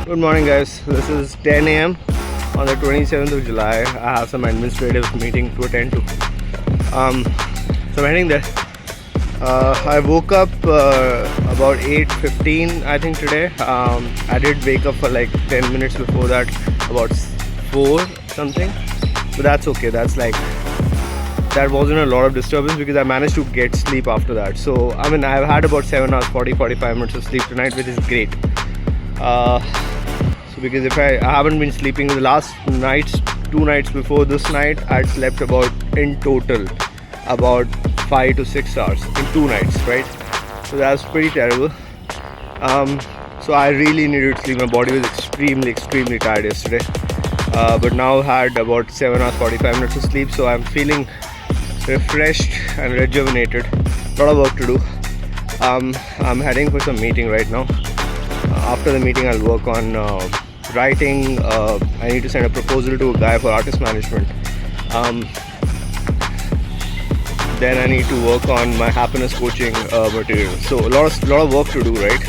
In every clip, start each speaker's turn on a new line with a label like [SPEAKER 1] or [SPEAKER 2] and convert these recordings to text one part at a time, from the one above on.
[SPEAKER 1] Good morning, guys. This is 10 a.m. on the 27th of July. I have some administrative meeting to attend to. So I'm heading there. I woke up about 8:15, I think, today. I did wake up for like 10 minutes before that, about 4 something. But that's okay. That wasn't a lot of disturbance because I managed to get sleep after that. So I mean, I've had about 7 hours 45 minutes of sleep tonight, which is great. So because if I haven't been sleeping the last nights, 2 nights before this night, I'd slept about in total about 5 to 6 hours in 2 nights, right? So that's pretty terrible. So I really needed sleep. My body was extremely tired yesterday, but now I've had about 7 hours 45 minutes of sleep, so I'm feeling refreshed and rejuvenated. A lot of work to do. I'm heading for some meeting right now. After the meeting, I'll work on writing. I need to send a proposal to a guy for artist management. Then I need to work on my happiness coaching material. So a lot of work to do, right?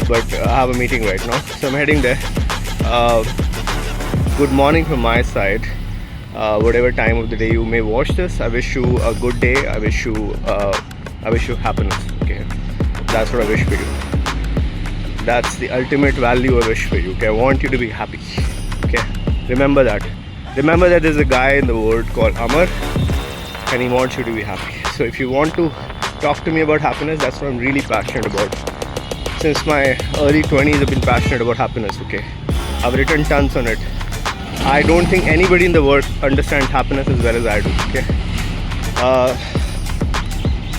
[SPEAKER 1] But I have a meeting right now, so I'm heading there. Good morning from my side. Whatever time of the day you may watch this, I wish you a good day. I wish you happiness. Okay, that's what I wish for you. That's the ultimate value I wish for you. Okay, I want you to be happy. Okay, remember that. Remember that there's a guy in the world called Amar, and he wants you to be happy. So if you want to talk to me about happiness, that's what I'm really passionate about. Since my early 20s, I've been passionate about happiness. Okay, I've written tons on it. I don't think anybody in the world understands happiness as well as I do. Okay.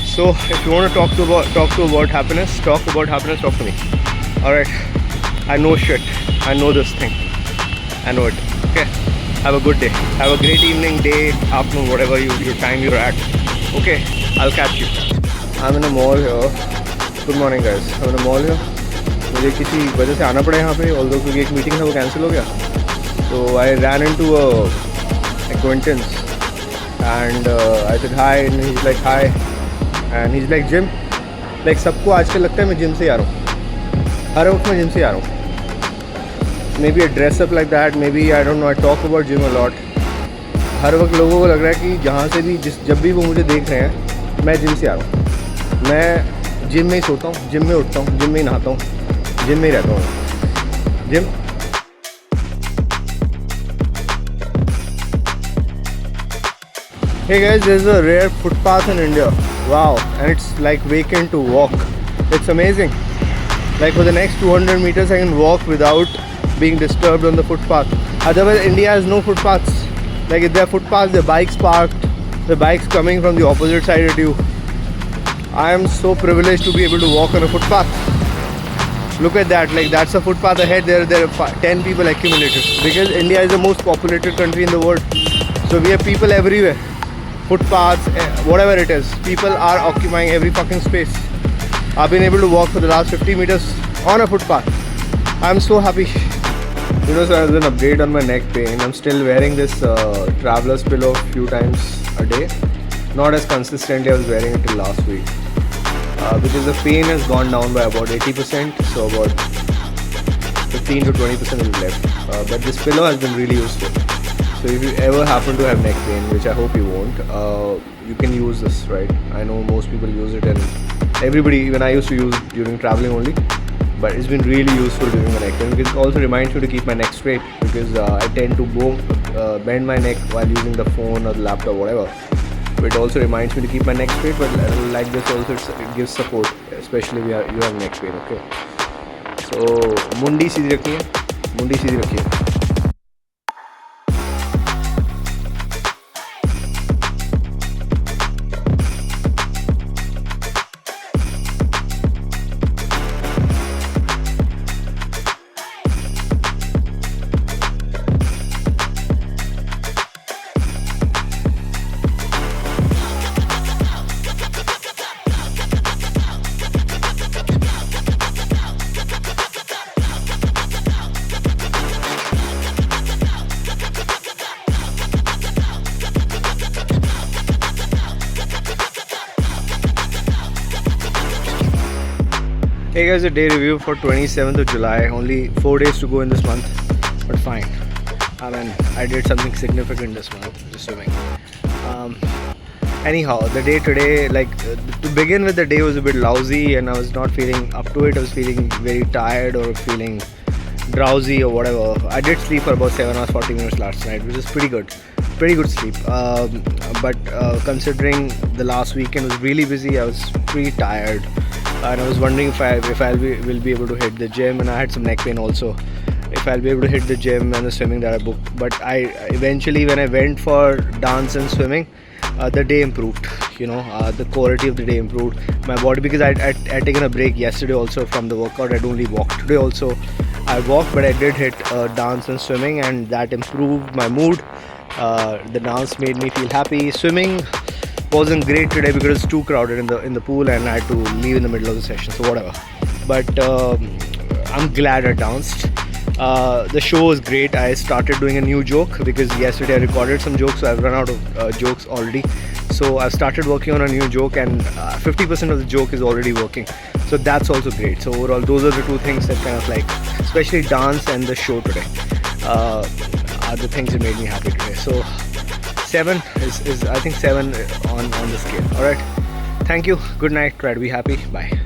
[SPEAKER 1] So if you want to talk about happiness, talk to me. All right. I know shit. I know this thing. I know it. Okay. Have a good day. Have a great evening, day, afternoon, whatever your time you're at. Okay. I'll catch you. I'm in a mall here. Good morning, guys. I'm in a mall here. मुझे किसी वजह से आना पड़ा यहाँ पे, although क्योंकि एक मीटिंग था वो कैंसिल हो गया. So I ran into a acquaintance and I said hi and he's like hi and he's like Jim. Like सबको आजकल लगता है मैं जिम से आ रहा हूँ. हर वक्त मैं जिम से आ रहा हूँ. Maybe I dress up like that. Maybe I don't know. I talk about gym a lot. हर वक्त लोगों को लग रहा है कि जहाँ से भी जब भी वो मुझे देख रहे हैं मैं जिम से आ रहा हूँ. मैं जिम में ही सोता हूँ, जिम में उठता हूँ, जिम में ही नहाता हूँ, जिम में ही रहता हूँ. Gym. Hey guys, there's a rare footpath in India. Wow, and it's like vacant to walk. It's amazing. Like for the next 200 meters I can walk without being disturbed on the footpath. Otherwise India has no footpaths. Like if there are footpaths, the bikes parked, the bikes coming from the opposite side at you. I am so privileged to be able to walk on a footpath. Look at that, like that's a footpath ahead. There are 10 people accumulated. Because India is the most populated country in the world. So we have people everywhere. Footpaths, whatever it is, people are occupying every fucking space. I've been able to walk for the last 50 meters on a footpath. I'm so happy. You know, so as an update on my neck pain, I'm still wearing this traveler's pillow a few times a day. Not as consistently I was wearing it till last week. Because the pain has gone down by about 80%, so about 15 to 20% is left. But this pillow has been really useful. So if you ever happen to have neck pain, which I hope you won't, you can use this, right? I know most people use it, and everybody, even I used to use it during traveling only, but it's been really useful during my neck pain because it also reminds me to keep my neck straight because I tend to bend my neck while using the phone or the laptop, whatever. But it also reminds me to keep my neck straight, but like this also it gives support, especially if you have neck pain, okay? So, मुंडी सीधी रखनी है, मुंडी सीधी रखिए. Hey guys, a day review for 27th of July. Only 4 days to go in this month, but fine. I mean, I did something significant this month, just swimming. Anyhow, the day today, to begin with, the day was a bit lousy and I was not feeling up to it. I was feeling very tired or feeling drowsy or whatever. I did sleep for about 7 hours 40 minutes last night, which is pretty good sleep. But considering the last weekend was really busy, I was pretty tired and I was wondering if will be able to hit the gym, and I had some neck pain also, if I'll be able to hit the gym and the swimming that I booked. But I eventually, when I went for dance and swimming, the day improved. The quality of the day improved. My body, because I'd taken a break yesterday also from the workout. I'd only walked. Today also I walked, but I did hit dance and swimming, and that improved my mood. The dance made me feel happy. Swimming wasn't great today because it was too crowded in the pool and I had to leave in the middle of the session, so whatever. But I'm glad I danced. The show was great. I started doing a new joke because yesterday I recorded some jokes, so I've run out of jokes already. So I've started working on a new joke, and 50% of the joke is already working. So that's also great. So overall, those are the two things that kind of especially dance and the show today, are the things that made me happy today. So 7 is I think 7 on the scale. All right. Thank you. Good night. Try to be happy. Bye.